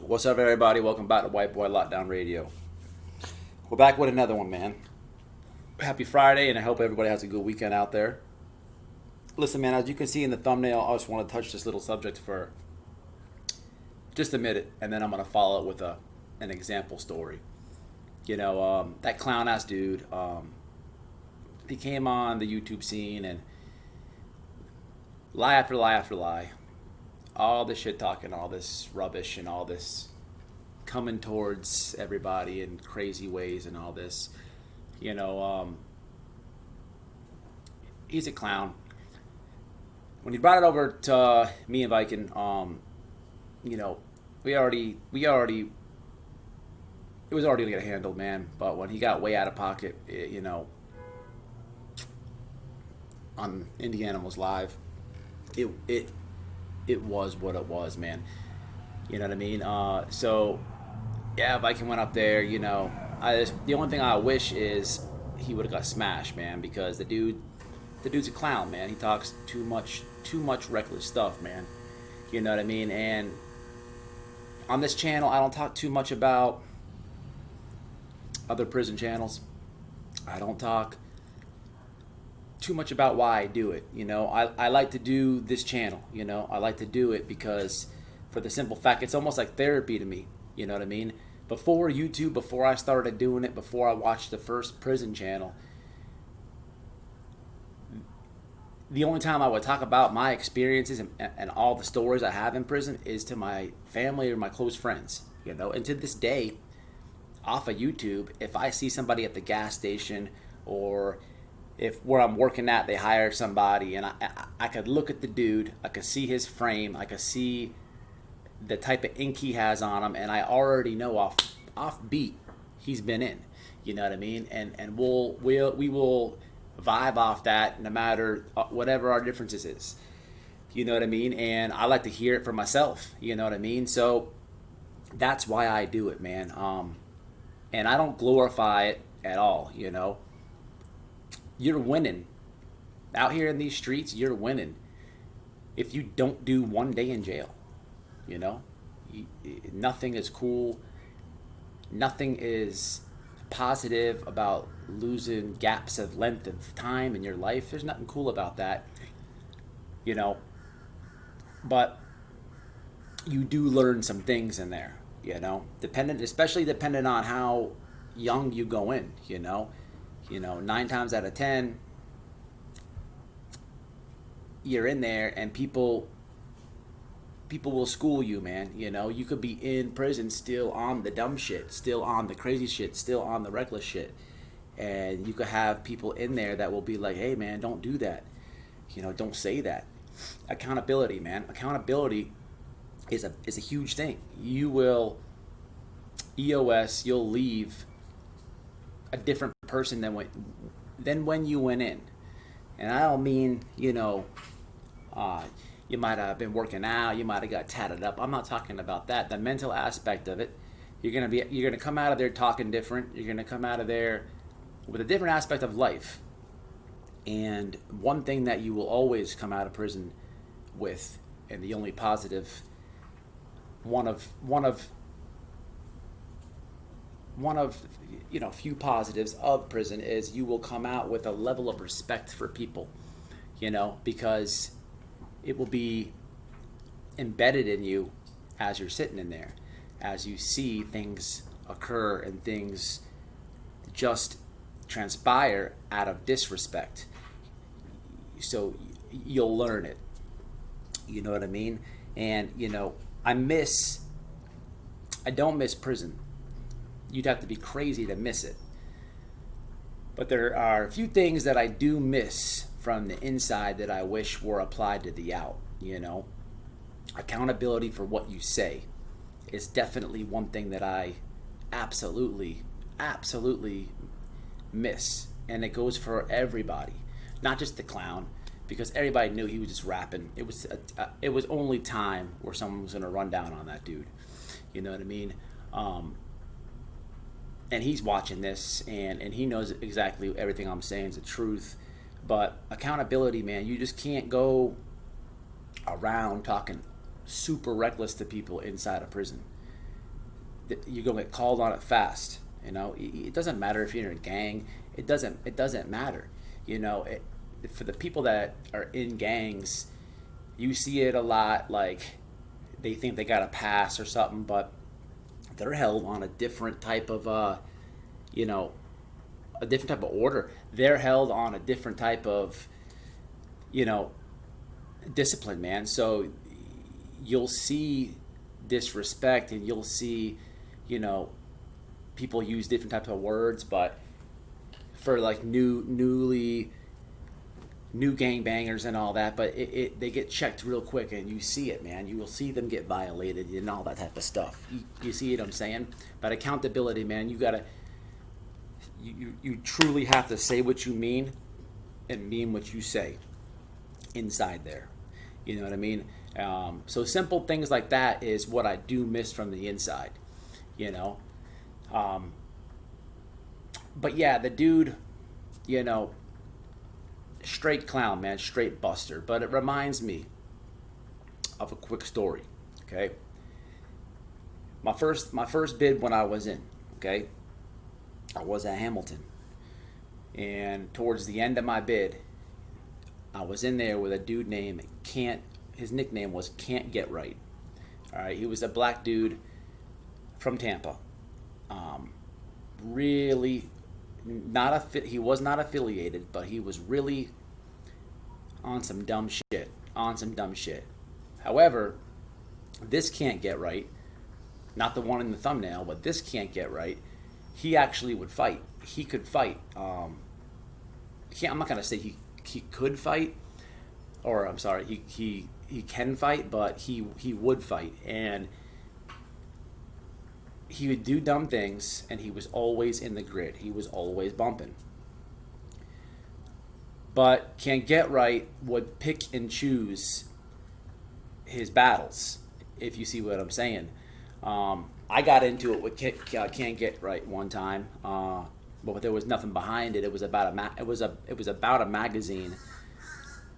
What's up, everybody? Welcome back to White Boy Lockdown Radio. We're back with another one, man. Happy Friday, and I hope everybody has a good weekend out there. Listen, man, as you can see in the thumbnail, I just want to touch this little subject for just a minute, and then I'm going to follow it with an example story. That clown-ass dude, he came on the YouTube scene, and lie after lie after lie, all this shit talking, all this rubbish, and all this coming towards everybody in crazy ways and all this. He's a clown. When he brought it over to me and Viking, we already, it was already gonna get handled, man. But when he got way out of pocket, on Indie Animals Live, it was what it was, man. You know what I mean? So yeah, Viking went up there. The only thing I wish is he would have got smashed, man, because the dude's a clown, man. He talks too much reckless stuff, man. You know what I mean? And on this channel, I don't talk too much about other prison channels. I don't talk too much about why I do it. I like to do this channel. I like to do it because, for the simple fact, it's almost like therapy to me. You know what I mean? Before YouTube, before I started doing it, before I watched the first prison channel, the only time I would talk about my experiences and all the stories I have in prison is to my family or my close friends. And to this day, off of YouTube, if I see somebody at the gas station, or if where I'm working at, they hire somebody, and I could look at the dude, I could see his frame, I could see the type of ink he has on him, and I already know off beat he's been in. You know what I mean? And we will vibe off that, no matter whatever our differences is. You know what I mean? And I like to hear it for myself. You know what I mean? So that's why I do it, man. And I don't glorify it at all. You're winning out here in these streets. You're winning if you don't do one day in jail. Nothing is cool. Nothing is positive about losing gaps of length of time in your life. There's nothing cool about that. But you do learn some things in there. Especially dependent on how young you go in. 9 times out of 10, you're in there, and people will school you, man. You could be in prison still on the dumb shit, still on the crazy shit, still on the reckless shit. And you could have people in there that will be like, hey, man, don't do that. Don't say that. Accountability, man. Accountability is a huge thing. You will you'll leave a different person than when you went in. And I don't mean, you might have been working out, you might have got tatted up. I'm not talking about that. The mental aspect of it, you're gonna come out of there talking different. You're gonna come out of there with a different aspect of life. And one thing that you will always come out of prison with, and the only positive, one of few positives of prison, is you will come out with a level of respect for people. Because it will be embedded in you as you're sitting in there, as you see things occur and things just transpire out of disrespect. So you'll learn it. You know what I mean? And I don't miss prison. You'd have to be crazy to miss it. But there are a few things that I do miss from the inside that I wish were applied to the out. Accountability for what you say is definitely one thing that I absolutely miss. And it goes for everybody, not just the clown, because everybody knew he was just rapping. It was only time where someone was going to run down on that dude. You know what I mean? And he's watching this, and he knows exactly everything I'm saying is the truth. But accountability, man, you just can't go around talking super reckless to people inside a prison. you're gonna get called on it fast. It doesn't matter if you're in a gang. It doesn't matter. For the people that are in gangs, you see it a lot. Like they think they got a pass or something, but they're held on a different type of you know, a different type of order. They're held on a different type of, you know, discipline, man. So you'll see disrespect, and you'll see, you know, people use different types of words, but for like new gangbangers and all that, but they get checked real quick, and you see it, man. You will see them get violated and all that type of stuff. You see what I'm saying? But accountability, man, you truly have to say what you mean and mean what you say inside there. You know what I mean? So simple things like that is what I do miss from the inside, you know. But yeah, the dude, you know, straight clown, man, straight buster. But it reminds me of a quick story. Okay, my first bid when I was in, okay, I was at Hamilton, and towards the end of my bid, I was in there with a dude named Can't. His nickname was Can't Get Right. All right, he was a black dude from Tampa. Really, he was not affiliated, but he was really on some dumb shit. However, this Can't Get Right, not the one in the thumbnail, but this Can't Get Right, he actually would fight. He could fight. I'm not gonna say he could fight, or I'm sorry, he can fight, but he would fight, and he would do dumb things, and he was always in the grid. He was always bumping. But Can't Get Right would pick and choose his battles, if you see what I'm saying. I got into it with Can't Get Right one time, but there was nothing behind it. It was about it was about a magazine.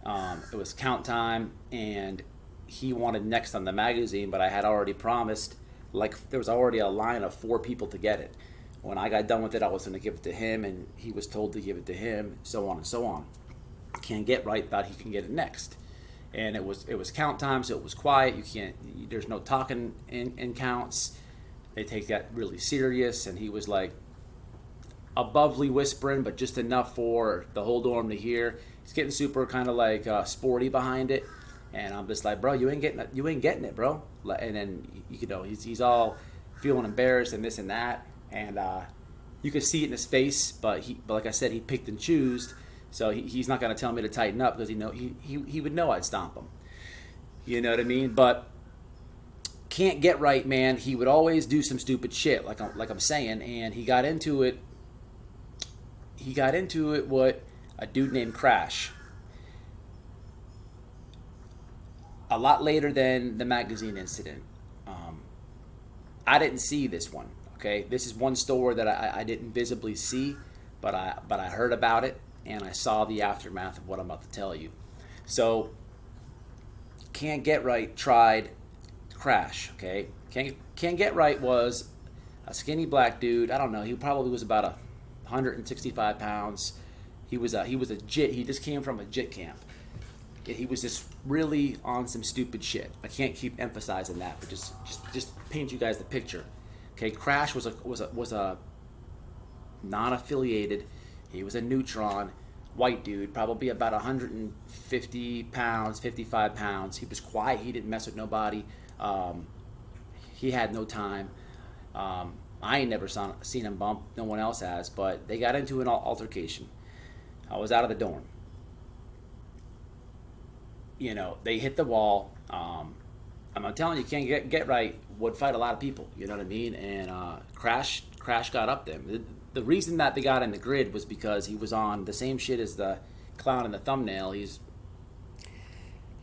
It was count time, and he wanted next on the magazine, but I had already promised. Like, there was already a line of 4 people to get it. When I got done with it, I was going to give it to him, and he was told to give it to him, so on and so on. Can't Get Right thought he can get it next, and it was count time, so it was quiet. There's no talking in counts. They take that really serious, and he was like abovely whispering, but just enough for the whole dorm to hear. He's getting super kind of like sporty behind it, and I'm just like, bro, you ain't getting it, bro. And then he's all feeling embarrassed and this and that, and you could see it in his face. But like I said, he picked and chose, so he's not gonna tell me to tighten up, because he would know I'd stomp him. You know what I mean? But Can't Get Right, man, he would always do some stupid shit, like I'm saying, and he got into it with a dude named Crash. A lot later than the magazine incident. I didn't see this one. Okay, this is one story that I didn't visibly see, but I heard about it, and I saw the aftermath of what I'm about to tell you. So, Can't Get Right tried Crash. Okay, Can't Get Right was a skinny black dude. I don't know. He probably was about 165 pounds. He was a JIT. He just came from a JIT camp. He was just really on some stupid shit. I can't keep emphasizing that, but just paint you guys the picture. Okay, Crash was a non-affiliated. He was a neutron, white dude, probably about 150 pounds, 55 pounds. He was quiet. He didn't mess with nobody. He had no time. I ain't never seen him bump. No one else has, but they got into an altercation. I was out of the dorm. They hit the wall. I'm telling you, Can't Get Right would fight a lot of people. You know what I mean? And Crash got up them. The reason that they got in the grid was because he was on the same shit as the clown in the thumbnail. He's,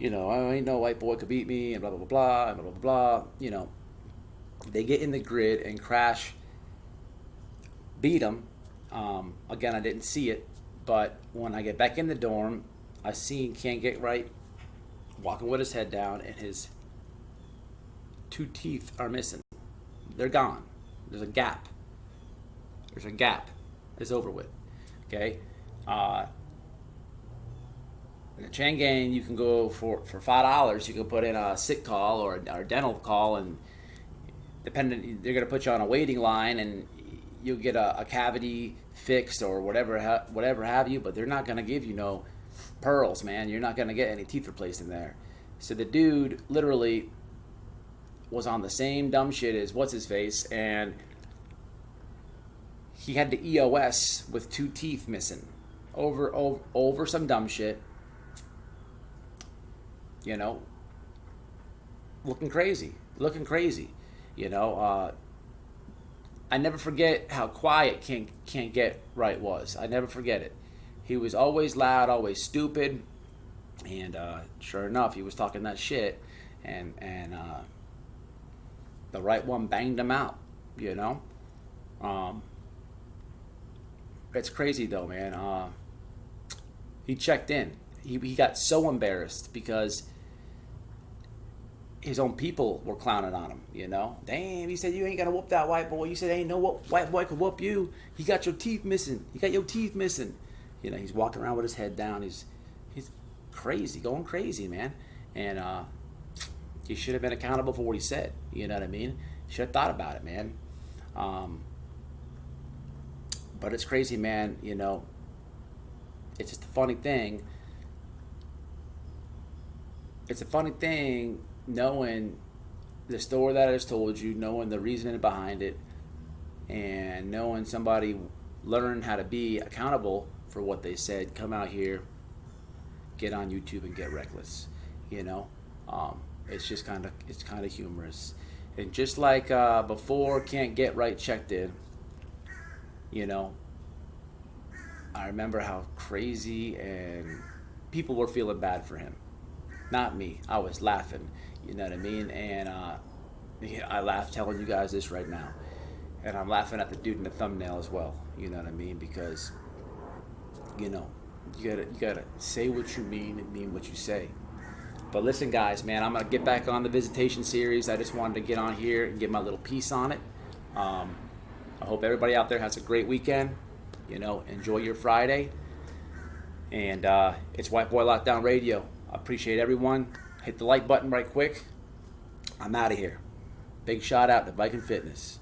I ain't no white boy could beat me, and blah, blah, blah, blah, and blah, blah, blah. They get in the grid, and Crash beat him. Again, I didn't see it, but when I get back in the dorm, I seen Can't Get Right walking with his head down, and his 2 teeth are missing. They're gone. There's a gap. There's a gap. It's over with. Okay. In the chain gang, you can go for $5. You can put in a sick call or a dental call, and dependent, they're gonna put you on a waiting line, and you'll get a cavity fixed or whatever have you. But they're not gonna give you no pearls, man. You're not gonna get any teeth replaced in there. So the dude literally was on the same dumb shit as what's his face, and he had the EOS with 2 teeth missing over some dumb shit. You know, looking crazy. I never forget how quiet Can't Get Right was. I never forget it. He was always loud, always stupid, and sure enough, he was talking that shit, and the right one banged him out. It's crazy though, man. He checked in. He got so embarrassed because his own people were clowning on him. Damn, he said, you ain't gonna whoop that white boy. You said, ain't no white boy could whoop you. He got your teeth missing. He's walking around with his head down. He's crazy, going crazy, man. And he should have been accountable for what he said. You know what I mean? Should have thought about it, man. But it's crazy, man. It's just a funny thing. It's a funny thing knowing the story that I just told you, knowing the reasoning behind it, and knowing somebody learn how to be accountable for what they said, come out here, get on YouTube and get reckless. It's just kind of humorous. And just like before Can't Get Right checked in, I remember how crazy and people were feeling bad for him. Not me. I was laughing. You know what I mean? And I laugh telling you guys this right now. And I'm laughing at the dude in the thumbnail as well. You know what I mean? Because, you gotta say what you mean and mean what you say. But listen, guys, man, I'm gonna get back on the visitation series. I just wanted to get on here and give my little piece on it. I hope everybody out there has a great weekend. Enjoy your Friday. And it's White Boy Lockdown Radio. I appreciate everyone. Hit the like button right quick. I'm out of here. Big shout out to Viking Fitness.